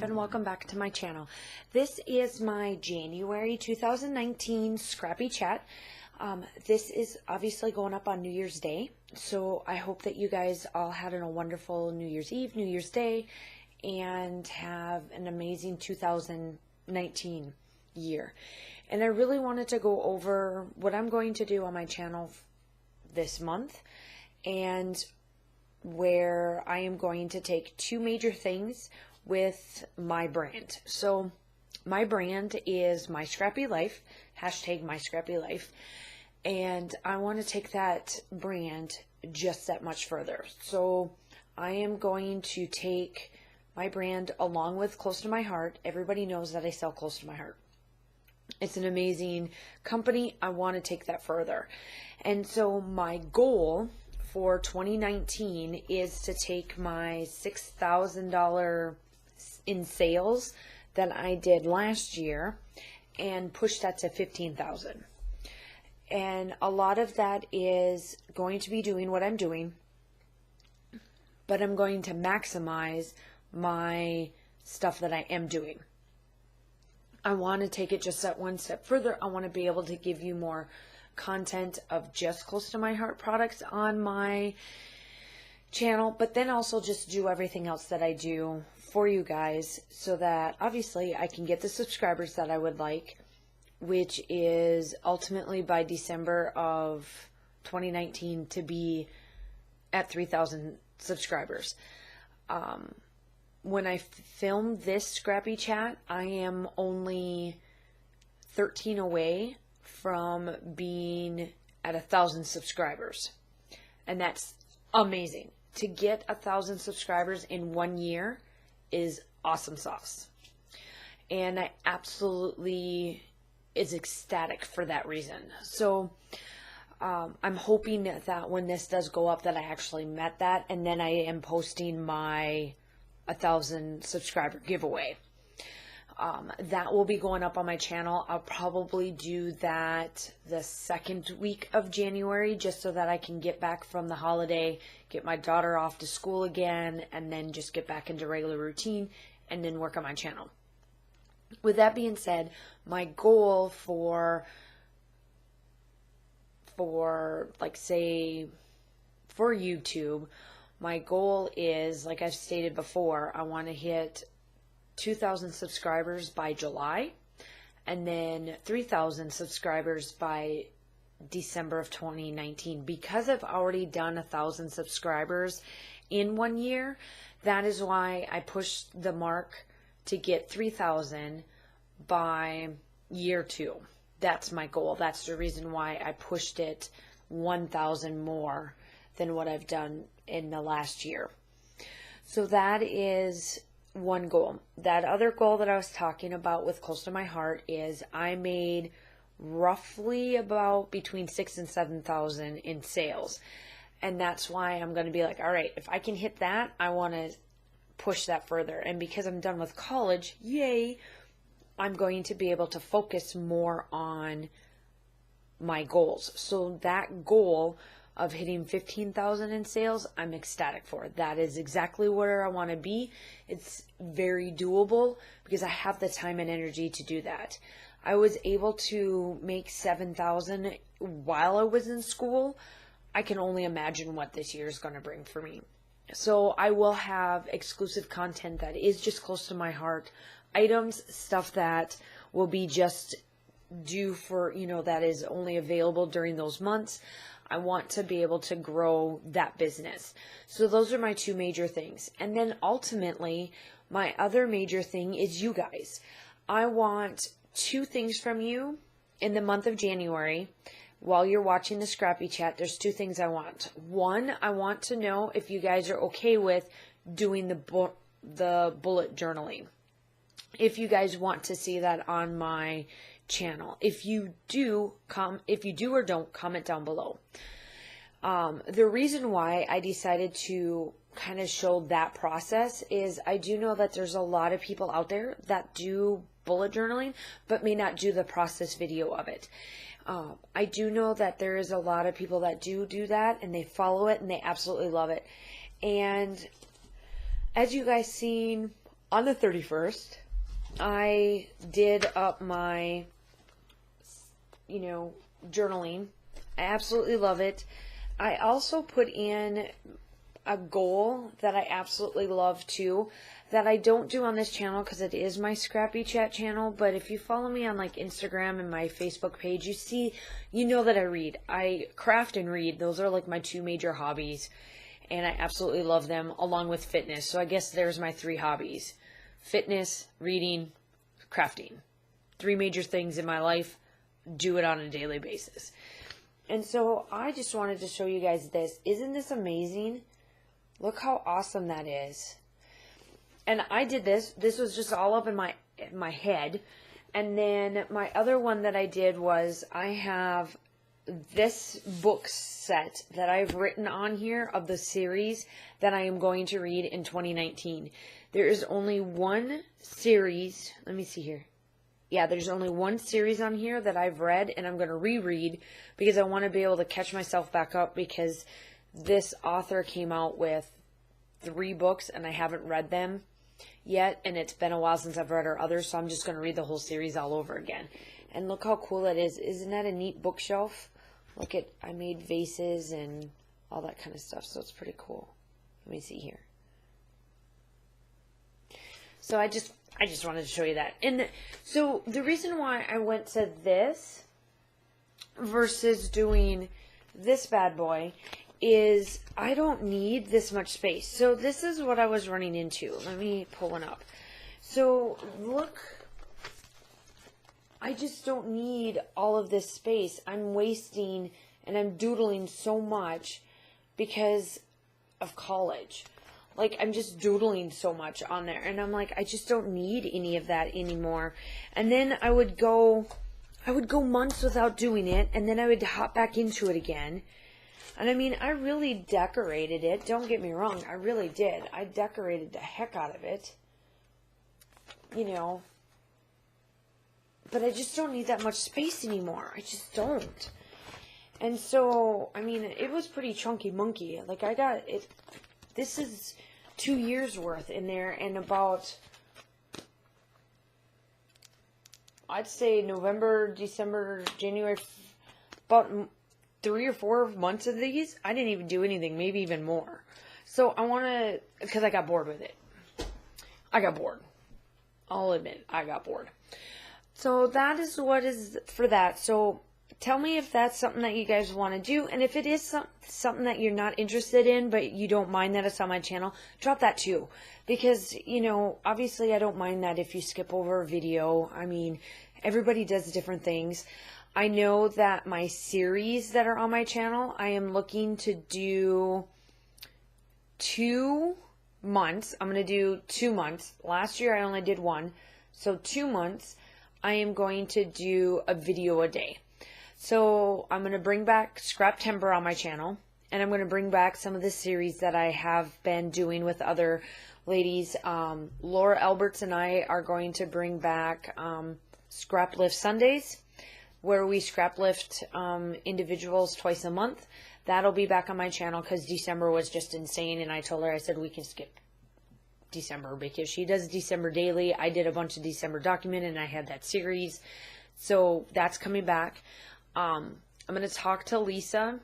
and welcome back to my channel. This is my January 2019 Scrappy chat. This is obviously going up on New Year's Day, so I hope that you guys all had a wonderful New Year's Eve, New Year's Day, and have an amazing 2019 year. And I really wanted to go over what I'm going to do on my channel this month, and where I am going to take two major things with my brand. So my brand is My Scrappy Life, hashtag My Scrappy Life, and I want to take that brand just that much further. So I am going to take my brand along with Close to My Heart. Everybody knows that I sell Close to My Heart. It's an amazing company. I want to take that further. And so my goal for 2019 is to take my $6,000 in sales that I did last year and push that to $15,000. And a lot of that is going to be doing what I'm doing, but I'm going to maximize my stuff that I am doing. I want to take it just that one step further. I want to be able to give you more content of just Close to My Heart products on my channel, but then also just do everything else that I do for you guys, so that obviously I can get the subscribers that I would like, which is ultimately by December of 2019 to be at 3,000 subscribers. When I film this Scrappy chat, I am only 13 away from being at 1,000 subscribers, and that's amazing. To get 1,000 subscribers in 1 year is awesome sauce, and I absolutely is ecstatic for that reason. So I'm hoping that when this does go up that I actually met that, and then I am posting my 1,000 subscriber giveaway. That will be going up on my channel. I'll probably do that the second week of January, just so that I can get back from the holiday, get my daughter off to school again, and then just get back into regular routine and then work on my channel. With that being said, my goal for like, say, for YouTube, my goal is, like I've stated before, I want to hit 2,000 subscribers by July, and then 3,000 subscribers by December of 2019. Because I've already done 1,000 subscribers in 1 year, that is why I pushed the mark to get 3,000 by year 2. That's my goal. That's the reason why I pushed it 1,000 more than what I've done in the last year. So that is one goal. That other goal that I was talking about with Close to My Heart is I made roughly about between 6,000 and 7,000 in sales. And that's why I'm going to be like, all right, if I can hit that, I want to push that further. And because I'm done with college, yay, I'm going to be able to focus more on my goals. So that goal of hitting 15,000 in sales, I'm ecstatic for. That is exactly where I want to be. It's very doable because I have the time and energy to do that. I was able to make 7,000 while I was in school. I can only imagine what this year is going to bring for me. So I will have exclusive content that is just Close to My Heart items, stuff that will be just due for, that is only available during those months. I want to be able to grow that business. So those are my two major things. And then ultimately, my other major thing is you guys. I want two things from you in the month of January. While you're watching the Scrappy chat, there's two things I want. One, I want to know if you guys are okay with doing the bullet journaling. If you guys want to see that on my channel. If you do or don't, comment down below. The reason why I decided to kind of show that process is I do know that there's a lot of people out there that do bullet journaling, but may not do the process video of it. I do know that there is a lot of people that do that, and they follow it, and they absolutely love it. And as you guys seen on the 31st, I did up my, journaling. I absolutely love it. I also put in a goal that I absolutely love too, that I don't do on this channel because it is my Scrappy Chat channel, but if you follow me on like Instagram and my Facebook page, you know that I read. I craft and read. Those are like my two major hobbies, and I absolutely love them, along with fitness. So I guess there's my three hobbies: fitness, reading, crafting. Three major things in my life. Do it on a daily basis. And so I just wanted to show you guys this. Isn't this amazing? Look how awesome that is. And I did this. This was just all up in my head. And then my other one that I did was, I have this book set that I've written on here of the series that I am going to read in 2019. There is only one series. Let me see here. Yeah, there's only one series on here that I've read, and I'm going to reread because I want to be able to catch myself back up, because this author came out with 3 books and I haven't read them yet, and it's been a while since I've read her others, so I'm just going to read the whole series all over again. And look how cool that is. Isn't that a neat bookshelf? Look at, I made vases and all that kind of stuff, so it's pretty cool. Let me see here. So I just wanted to show you that. And so the reason why I went to this versus doing this bad boy is I don't need this much space. So this is what I was running into. Let me pull one up. So look, I just don't need all of this space. I'm wasting and I'm doodling so much because of college. Like, I'm just doodling so much on there. And I'm like, I just don't need any of that anymore. And then I would go months without doing it. And then I would hop back into it again. And I mean, I really decorated it. Don't get me wrong. I really did. I decorated the heck out of it. But I just don't need that much space anymore. I just don't. And so, I mean, it was pretty chunky monkey. Like, I got it. This is 2 years worth in there, and about, I'd say November, December, January, about 3 or 4 months of these, I didn't even do anything, maybe even more. So I want to, because I got bored with it. I got bored. I'll admit, I got bored. So that is what is for that. So tell me if that's something that you guys want to do. And if it is something that you're not interested in, but you don't mind that it's on my channel, drop that too. Because, obviously I don't mind that if you skip over a video. I mean, everybody does different things. I know that my series that are on my channel, I am looking to do 2 months. I'm going to do 2 months. Last year I only did 1. So 2 months, I am going to do a video a day. So I'm going to bring back Scrap Timber on my channel, and I'm going to bring back some of the series that I have been doing with other ladies. Laura Alberts and I are going to bring back Scrap Lift Sundays, where we scrap lift individuals twice a month. That'll be back on my channel because December was just insane, and I told her, I said, we can skip December because she does December daily. I did a bunch of December document, and I had that series. So that's coming back. I'm going to talk to Lisa,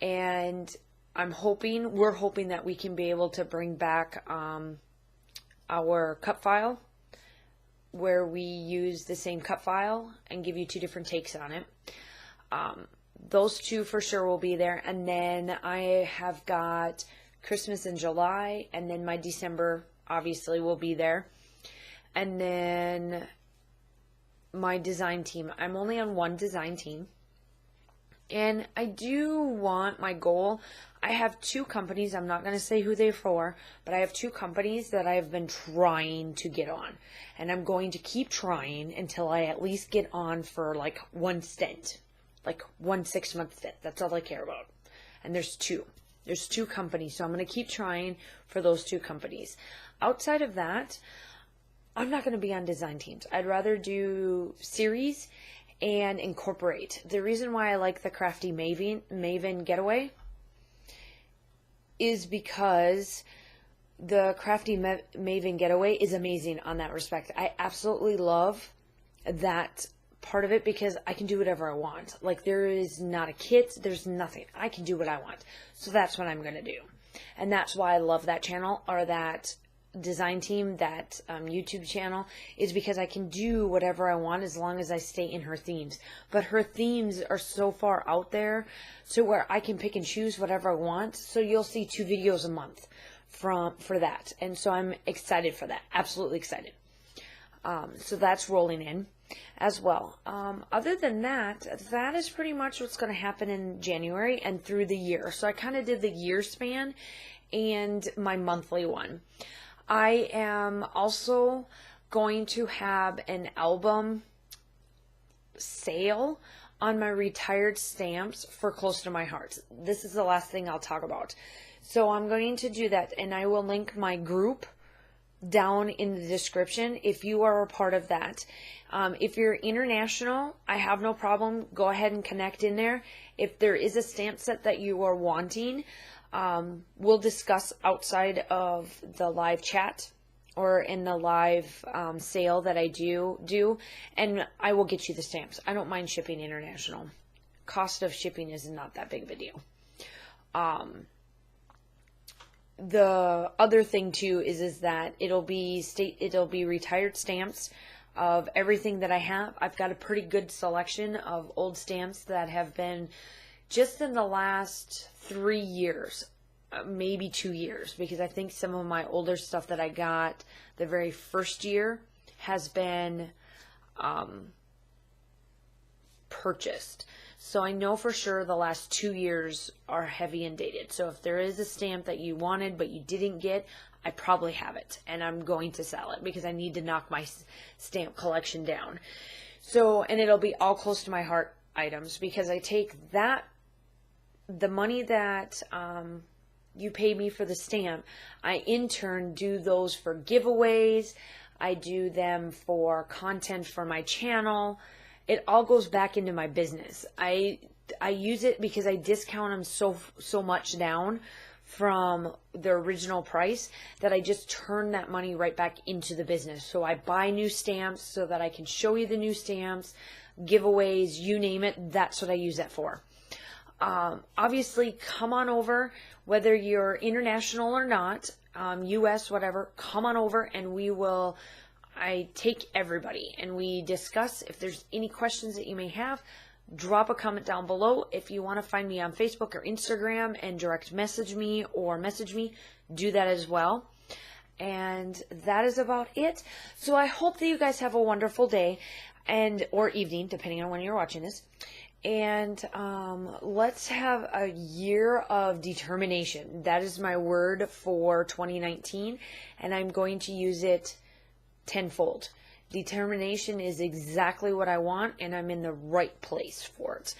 and we're hoping that we can be able to bring back our cut file, where we use the same cut file and give you 2 different takes on it. Those 2 for sure will be there. And then I have got Christmas in July, and then my December obviously will be there. And then my design team. I'm only on 1 design team. And I do want my goal. I have 2 companies. I'm not going to say who they're for, but I have 2 companies that I've been trying to get on. And I'm going to keep trying until I at least get on for like 1 stint. Like 1 6-month stint. That's all I care about. And there's 2. There's 2 companies. So I'm going to keep trying for those 2 companies. Outside of that, I'm not going to be on design teams. I'd rather do series and incorporate. The reason why I like the Crafty Maven Getaway is because the Crafty Maven getaway is amazing on that respect. I absolutely love that part of it because I can do whatever I want. Like, there is not a kit, there's nothing. I can do what I want. So that's what I'm going to do. And that's why I love that channel, or that design team, that YouTube channel, is because I can do whatever I want as long as I stay in her themes. But her themes are so far out there, so where I can pick and choose whatever I want. So you'll see 2 videos a month for that. And so I'm excited for that. Absolutely excited. So that's rolling in as well. Other than that, that is pretty much what's going to happen in January and through the year. So I kind of did the year span and my monthly one. I am also going to have an album sale on my retired stamps for Close to My Heart. This is the last thing I'll talk about. So I'm going to do that, and I will link my group down in the description if you are a part of that. If you're international, I have no problem. Go ahead and connect in there. If there is a stamp set that you are wanting, we'll discuss outside of the live chat or in the live sale that I do, and I will get you the stamps. I don't mind shipping international. Cost of shipping is not that big of a deal. The other thing too is that it'll be retired stamps of everything that I have. I've got a pretty good selection of old stamps that have been just in the last 3 years, maybe 2 years, because I think some of my older stuff that I got the very first year has been purchased. So I know for sure the last 2 years are heavy and dated. So if there is a stamp that you wanted but you didn't get, I probably have it, and I'm going to sell it because I need to knock my stamp collection down. So, and it'll be all Close to My Heart items, because I take the money that you pay me for the stamp, I in turn do those for giveaways. I do them for content for my channel. It all goes back into my business. I use it because I discount them so much down from the original price that I just turn that money right back into the business. So I buy new stamps so that I can show you the new stamps, giveaways, you name it. That's what I use that for. Obviously, come on over, whether you're international or not, US, whatever, come on over and I take everybody and we discuss. If there's any questions that you may have, drop a comment down below. If you want to find me on Facebook or Instagram and direct message me or message me, do that as well. And that is about it. So I hope that you guys have a wonderful day or evening, depending on when you're watching this. And let's have a year of determination. That is my word for 2019, and I'm going to use it tenfold. Determination is exactly what I want, and I'm in the right place for it.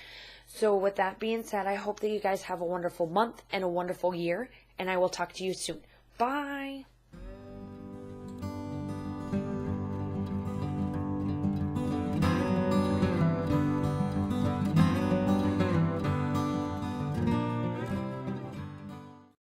So with that being said, I hope that you guys have a wonderful month and a wonderful year, and I will talk to you soon. Bye!